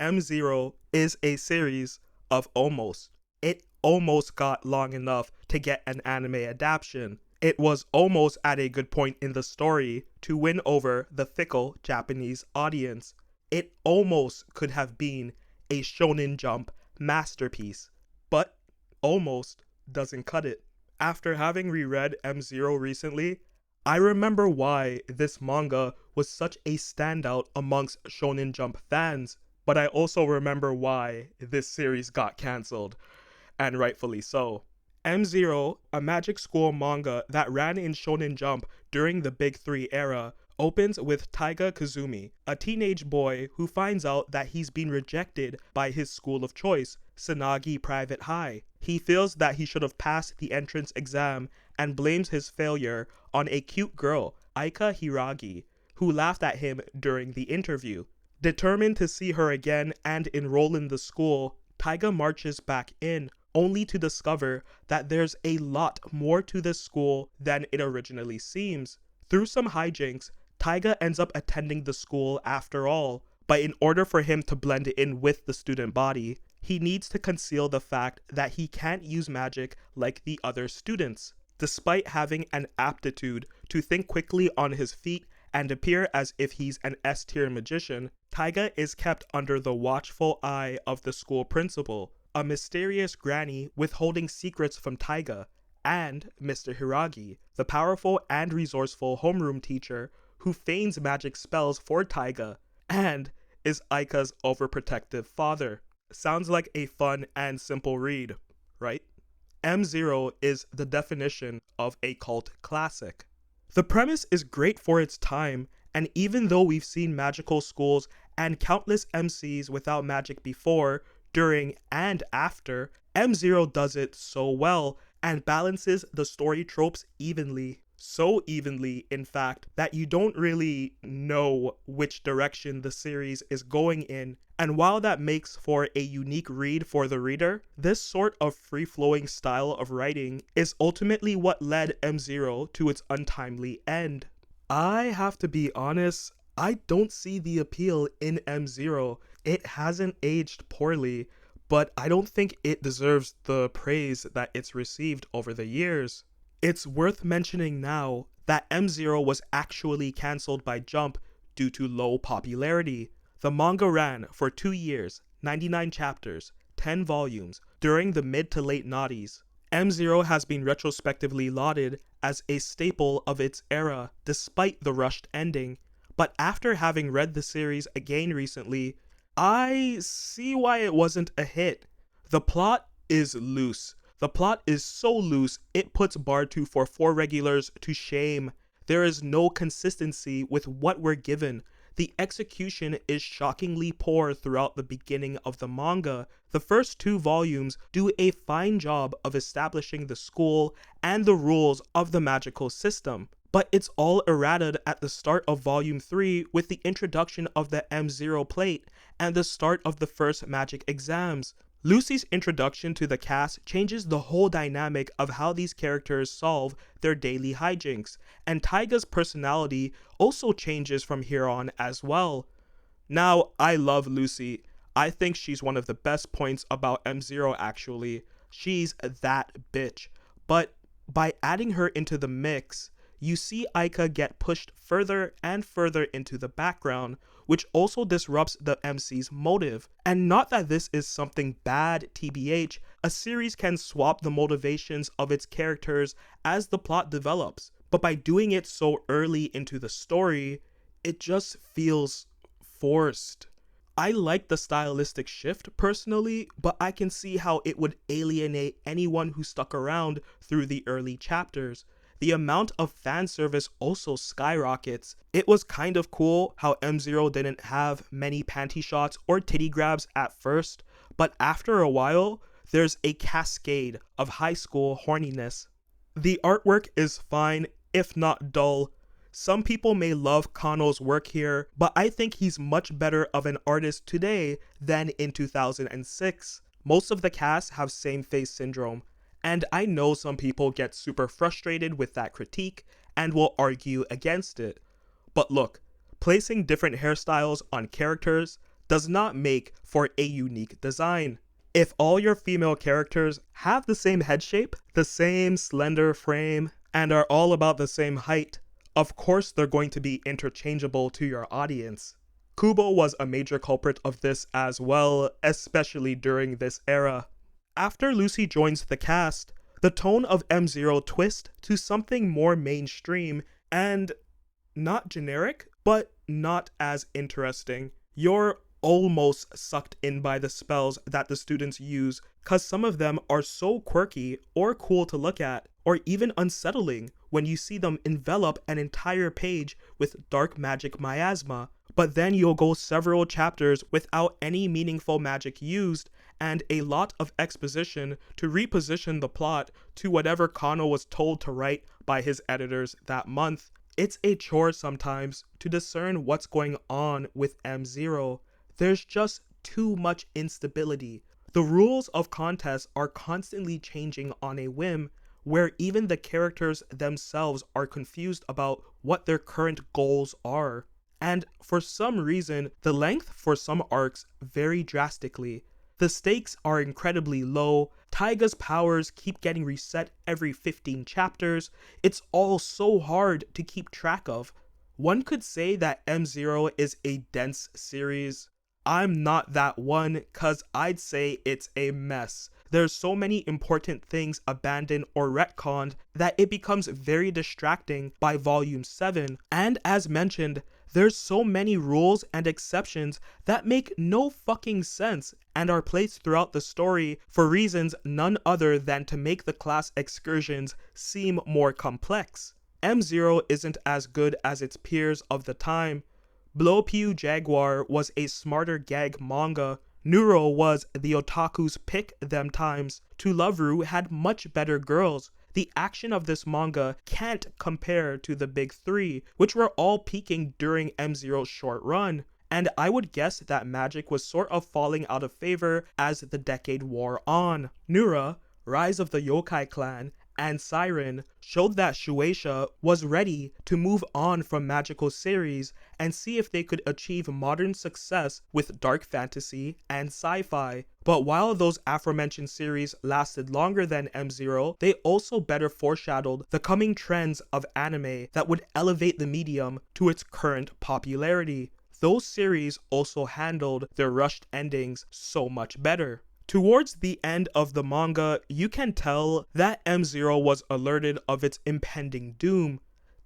Mx0 is a series of almost. It almost got long enough to get an anime adaptation. It was almost at a good point in the story to win over the fickle Japanese audience. It almost could have been a Shonen Jump masterpiece, but almost doesn't cut it. After having reread Mx0 recently, I remember why this manga was such a standout amongst Shonen Jump fans, but I also remember why this series got cancelled, and rightfully so. Mx0, a magic school manga that ran in Shonen Jump during the Big 3 era, opens with Taiga Kazumi, a teenage boy who finds out that he's been rejected by his school of choice, Sanagi Private High. He feels that he should have passed the entrance exam and blames his failure on a cute girl, Aika Hiragi, who laughed at him during the interview. Determined to see her again and enroll in the school, Taiga marches back in, only to discover that there's a lot more to this school than it originally seems. Through some hijinks, Taiga ends up attending the school after all, but in order for him to blend in with the student body, he needs to conceal the fact that he can't use magic like the other students. Despite having an aptitude to think quickly on his feet and appear as if he's an S-tier magician, Taiga is kept under the watchful eye of the school principal, a mysterious granny withholding secrets from Taiga, and Mr. Hiragi, the powerful and resourceful homeroom teacher who feigns magic spells for Taiga and is Aika's overprotective father. Sounds like a fun and simple read, right? Mx0 is the definition of a cult classic. The premise is great for its time, and even though we've seen magical schools and countless MCs without magic before, during, and after, Mx0 does it so well and balances the story tropes evenly. So evenly, in fact, that you don't really know which direction the series is going in. And while that makes for a unique read for the reader, this sort of free-flowing style of writing is ultimately what led Mx0 to its untimely end. I have to be honest, I don't see the appeal in Mx0. It hasn't aged poorly, but I don't think it deserves the praise that it's received over the years. It's worth mentioning now that Mx0 was actually cancelled by Jump due to low popularity. The manga ran for 2 years, 99 chapters, 10 volumes, during the mid to late noughties. Mx0 has been retrospectively lauded as a staple of its era despite the rushed ending, but after having read the series again recently, I see why it wasn't a hit. The plot is loose. The plot is so loose, it puts Bar 244 regulars to shame. There is no consistency with what we're given. The execution is shockingly poor throughout the beginning of the manga. The first 2 volumes do a fine job of establishing the school and the rules of the magical system, but it's all errated at the start of volume 3 with the introduction of the Mx0 plate and the start of the first magic exams. Lucy's introduction to the cast changes the whole dynamic of how these characters solve their daily hijinks, and Taiga's personality also changes from here on as well. Now, I love Lucy. I think she's one of the best points about Mx0 actually. She's that bitch. But by adding her into the mix, you see Aika get pushed further and further into the background, which also disrupts the MC's motive. And not that this is something bad, TBH, a series can swap the motivations of its characters as the plot develops, but by doing it so early into the story, it just feels forced. I like the stylistic shift personally, but I can see how it would alienate anyone who stuck around through the early chapters. The amount of fan service also skyrockets. It was kind of cool how Mx0 didn't have many panty shots or titty grabs at first, but after a while, there's a cascade of high school horniness. The artwork is fine, if not dull. Some people may love Kano's work here, but I think he's much better of an artist today than in 2006. Most of the cast have same face syndrome, and I know some people get super frustrated with that critique and will argue against it. But look, placing different hairstyles on characters, does not make for a unique design. If all your female characters have the same head shape, the same slender frame, and are all about the same height, of course they're going to be interchangeable to your audience. Kubo was a major culprit of this as well, especially during this era. After Lucy joins the cast, the tone of M0 twists to something more mainstream and not generic, but not as interesting. You're almost sucked in by the spells that the students use, cause some of them are so quirky or cool to look at, or even unsettling when you see them envelop an entire page with dark magic miasma. But then you'll go several chapters without any meaningful magic used, and a lot of exposition to reposition the plot to whatever Kano was told to write by his editors that month. It's a chore sometimes to discern what's going on with M0. There's just too much instability. The rules of contests are constantly changing on a whim, where even the characters themselves are confused about what their current goals are. And for some reason, the length for some arcs vary drastically. The stakes are incredibly low, Taiga's powers keep getting reset every 15 chapters, it's all so hard to keep track of. One could say that M0 is a dense series. I'm not that one, cause I'd say it's a mess. There's so many important things abandoned or retconned that it becomes very distracting by volume 7, and as mentioned, there's so many rules and exceptions that make no fucking sense and are placed throughout the story for reasons none other than to make the class excursions seem more complex. M0 isn't as good as its peers of the time. Blowpew Jaguar was a smarter gag manga. Neuro was the otaku's pick them times. To Loveru had much better girls. The action of this manga can't compare to the big three, which were all peaking during M0's short run. And I would guess that magic was sort of falling out of favor as the decade wore on. Nura, Rise of the Yokai Clan, and Siren showed that Shueisha was ready to move on from magical series and see if they could achieve modern success with dark fantasy and sci-fi. But while those aforementioned series lasted longer than M0, they also better foreshadowed the coming trends of anime that would elevate the medium to its current popularity. Those series also handled their rushed endings so much better. Towards the end of the manga, you can tell that M0 was alerted of its impending doom.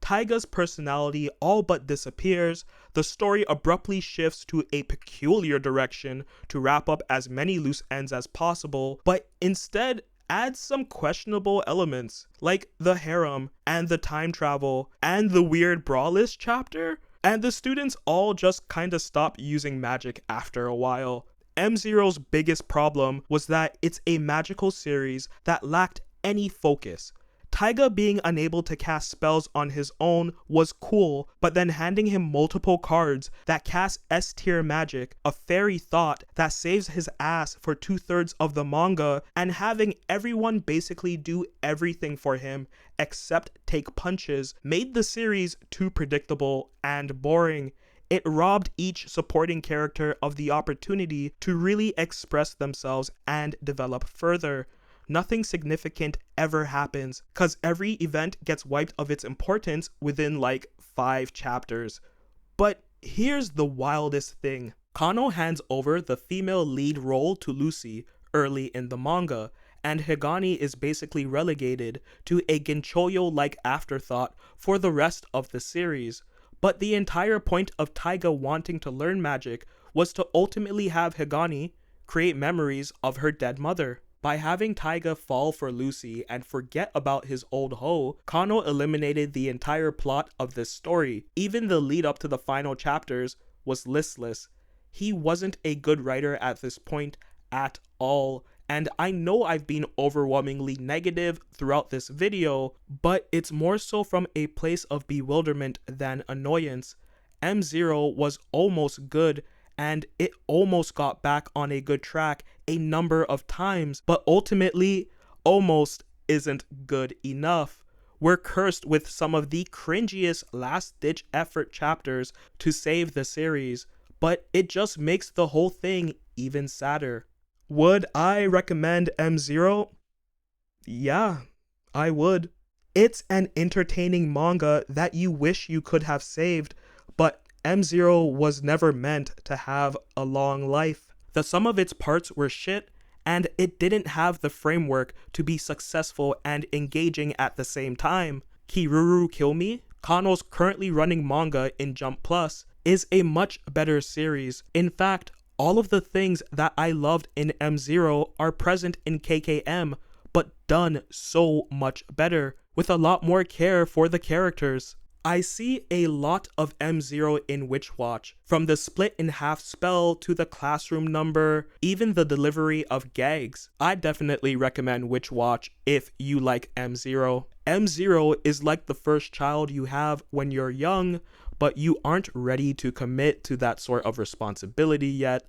Taiga's personality all but disappears, the story abruptly shifts to a peculiar direction to wrap up as many loose ends as possible, but instead adds some questionable elements, like the harem, and the time travel, and the weird brawlist chapter, and the students all just kinda stop using magic after a while. M0's biggest problem was that it's a magical series that lacked any focus. Taiga being unable to cast spells on his own was cool, but then handing him multiple cards that cast S-tier magic, a fairy thought that saves his ass for 2/3 of the manga, and having everyone basically do everything for him except take punches made the series too predictable and boring. It robbed each supporting character of the opportunity to really express themselves and develop further. Nothing significant ever happens, cause every event gets wiped of its importance within like 5 chapters. But here's the wildest thing. Kano hands over the female lead role to Lucy early in the manga, and Higani is basically relegated to a Ginchoyo-like afterthought for the rest of the series. But the entire point of Taiga wanting to learn magic was to ultimately have Higani create memories of her dead mother. By having Taiga fall for Lucy and forget about his old hoe, Kano eliminated the entire plot of this story. Even the lead up to the final chapters was listless. He wasn't a good writer at this point at all. And I know I've been overwhelmingly negative throughout this video, but it's more so from a place of bewilderment than annoyance. M0 was almost good, and it almost got back on a good track a number of times, but ultimately, almost isn't good enough. We're cursed with some of the cringiest last-ditch effort chapters to save the series, but it just makes the whole thing even sadder. Would I recommend M0? Yeah, I would. It's an entertaining manga that you wish you could have saved, but M0 was never meant to have a long life. The sum of its parts were shit, and it didn't have the framework to be successful and engaging at the same time. Kiruru Kill Me, Kano's currently running manga in Jump Plus, is a much better series. In fact, all of the things that I loved in M0 are present in KKM, but done so much better, with a lot more care for the characters. I see a lot of M0 in Witch Watch, from the split in half spell to the classroom number, even the delivery of gags. I definitely recommend Witch Watch if you like M0. M0 is like the first child you have when you're young, but you aren't ready to commit to that sort of responsibility yet,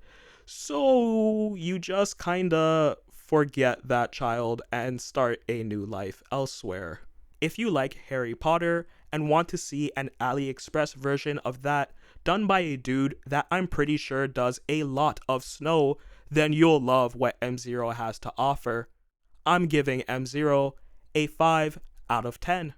so you just kinda forget that child and start a new life elsewhere. If you like Harry Potter and want to see an AliExpress version of that done by a dude that I'm pretty sure does a lot of snow, then you'll love what M0 has to offer. I'm giving M0 a 5 out of 10.